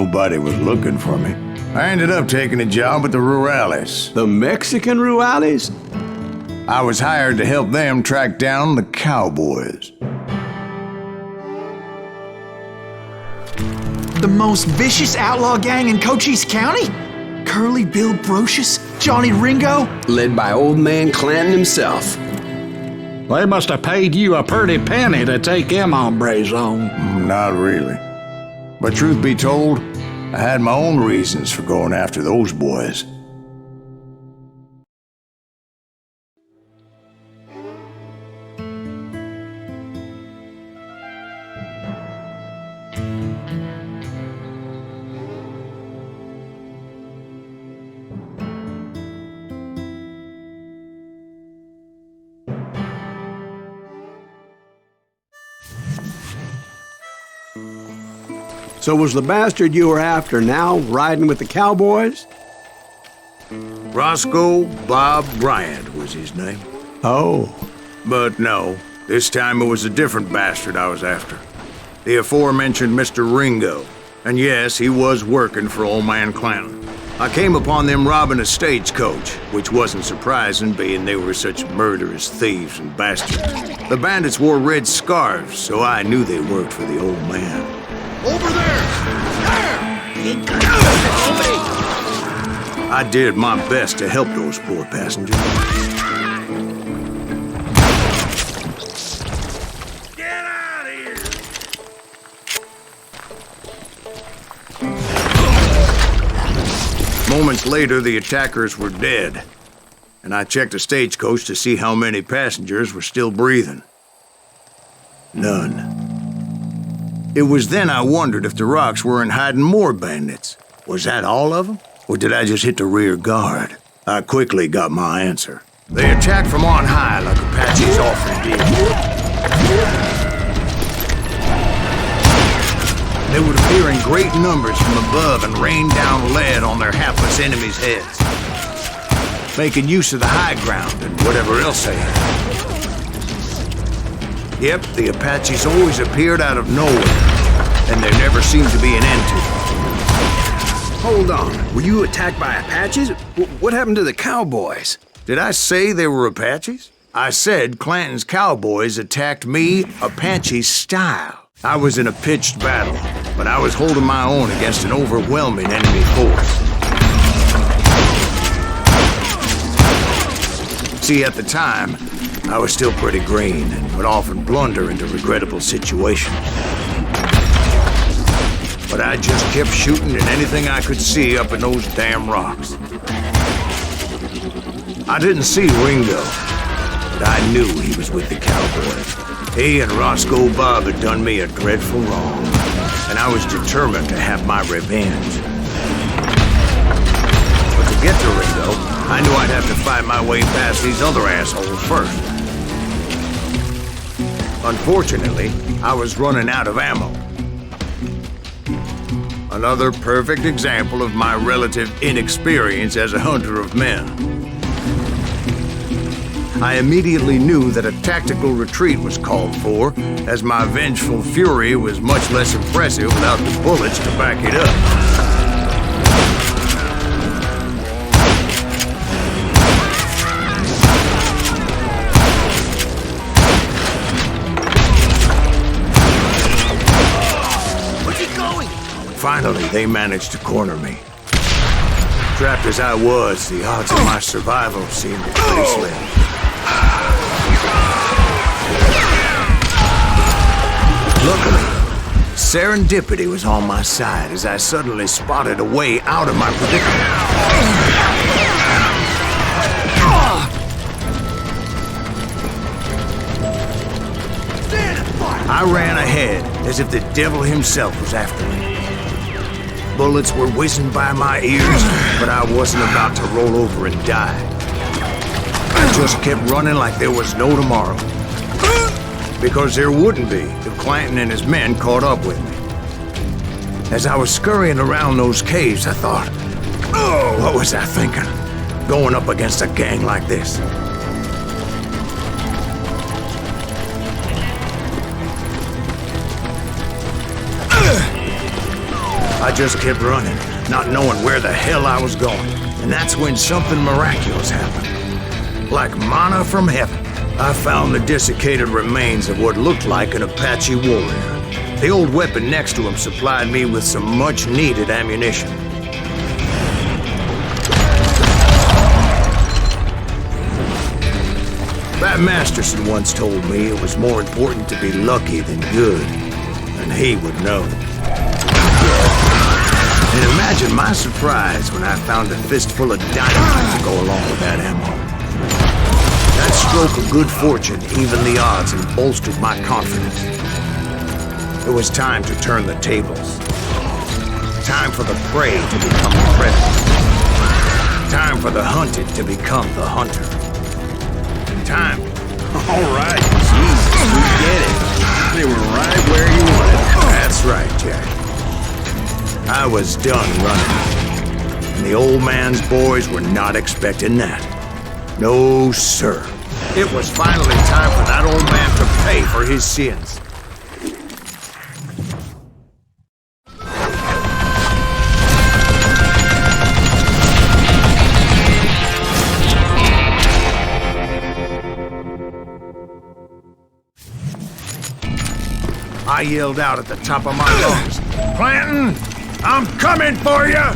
nobody was looking for me, I ended up taking a job at the Rurales. The Mexican Rurales? I was hired to help them track down the cowboys. The most vicious outlaw gang in Cochise County? Curly Bill Brocious? Johnny Ringo? Led by Old Man Clayton himself. They must have paid you a pretty penny to take them hombres on. Not really. But truth be told, I had my own reasons for going after those boys. So was the bastard you were after now riding with the cowboys? Roscoe Bob Bryant was his name. Oh. But no, this time it was a different bastard I was after. The aforementioned Mr. Ringo. And yes, he was working for Old Man Clayton. I came upon them robbing a stagecoach, which wasn't surprising, being they were such murderous thieves and bastards. The bandits wore red scarves, so I knew they worked for the old man. Over there! I did my best to help those poor passengers. Get out of here! Moments later, the attackers were dead, and I checked the stagecoach to see how many passengers were still breathing. None. It was then I wondered if the rocks weren't hiding more bandits. Was that all of them? Or did I just hit the rear guard? I quickly got my answer. They attacked from on high like Apaches often did. They would appear in great numbers from above and rain down lead on their hapless enemies' heads, making use of the high ground and whatever else they had. Yep, the Apaches always appeared out of nowhere, and there never seemed to be an end to them. Hold on. Were you attacked by Apaches? What happened to the cowboys? Did I say they were Apaches? I said Clanton's cowboys attacked me Apache style. I was in a pitched battle, but I was holding my own against an overwhelming enemy force. See, at the time, I was still pretty green and would often blunder into regrettable situations. But I just kept shooting at anything I could see up in those damn rocks. I didn't see Ringo, but I knew he was with the cowboys. He and Roscoe Bob had done me a dreadful wrong, and I was determined to have my revenge. But to get to Ringo, I knew I'd have to fight my way past these other assholes first. Unfortunately, I was running out of ammo. Another perfect example of my relative inexperience as a hunter of men. I immediately knew that a tactical retreat was called for, as my vengeful fury was much less impressive without the bullets to back it up. Finally, they managed to corner me. Trapped as I was, the odds of my survival seemed pretty slim. Luckily, serendipity was on my side as I suddenly spotted a way out of my predicament. I ran ahead as if the devil himself was after me. Bullets were whizzing by my ears, but I wasn't about to roll over and die. I just kept running like there was no tomorrow. Because there wouldn't be if Clanton and his men caught up with me. As I was scurrying around those caves, I thought, oh, what was I thinking? Going up against a gang like this. I I just kept running, not knowing where the hell I was going. And that's when something miraculous happened. Like manna from heaven, I found the desiccated remains of what looked like an Apache warrior. The old weapon next to him supplied me with some much-needed ammunition. Bat Masterson once told me it was more important to be lucky than good, and he would know. And imagine my surprise when I found a fistful of dynamite to go along with that ammo. That stroke of good fortune evened the odds and bolstered my confidence. It was time to turn the tables. Time for the prey to become the predator. Time for the hunted to become the hunter. Time. All right, Jesus, we get it. They were right where you wanted. That's right, Jack. I was done running. And the old man's boys were not expecting that. No, sir. It was finally time for that old man to pay for his sins. I yelled out at the top of my lungs, "Clanton, I'm coming for you!"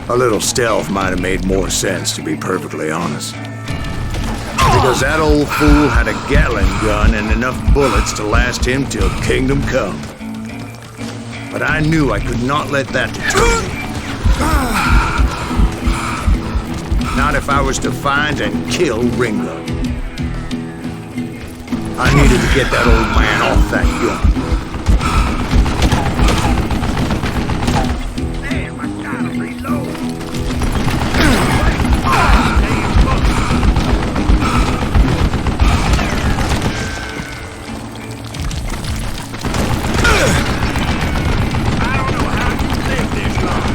A little stealth might have made more sense, to be perfectly honest. Because that old fool had a Gatling gun and enough bullets to last him till kingdom come. But I knew I could not let that deter me. Not if I was to find and kill Ringo. I needed to get that old man off that gun. Damn, I gotta reload. I don't know how you live this long.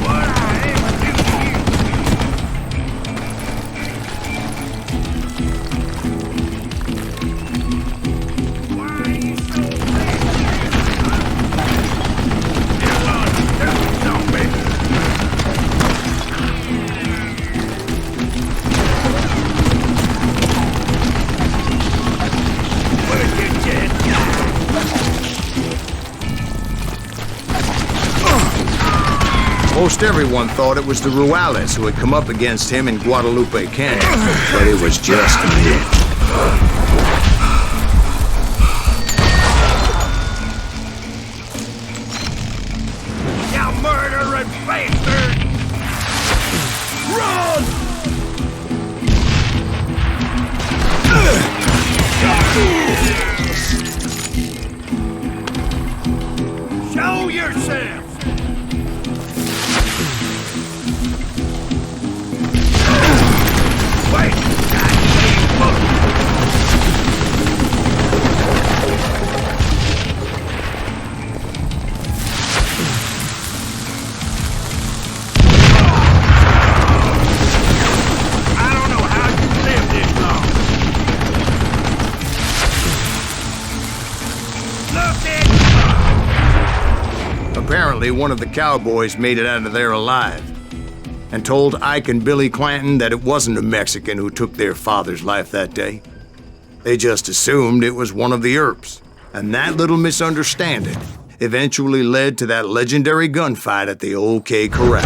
What I ever do to you? Why are you so bad? Come on, do something. What did you get? Most everyone thought it was the Ruales who had come up against him in Guadalupe Canyon, but it was just me. You murdering bastard! Run! Show yourself! Wait! Goddamn bullet! I don't know how you live this long. Look at Apparently, one of the cowboys made it out of there alive and told Ike and Billy Clanton that it wasn't a Mexican who took their father's life that day. They just assumed it was one of the Earps, and that little misunderstanding eventually led to that legendary gunfight at the OK Corral.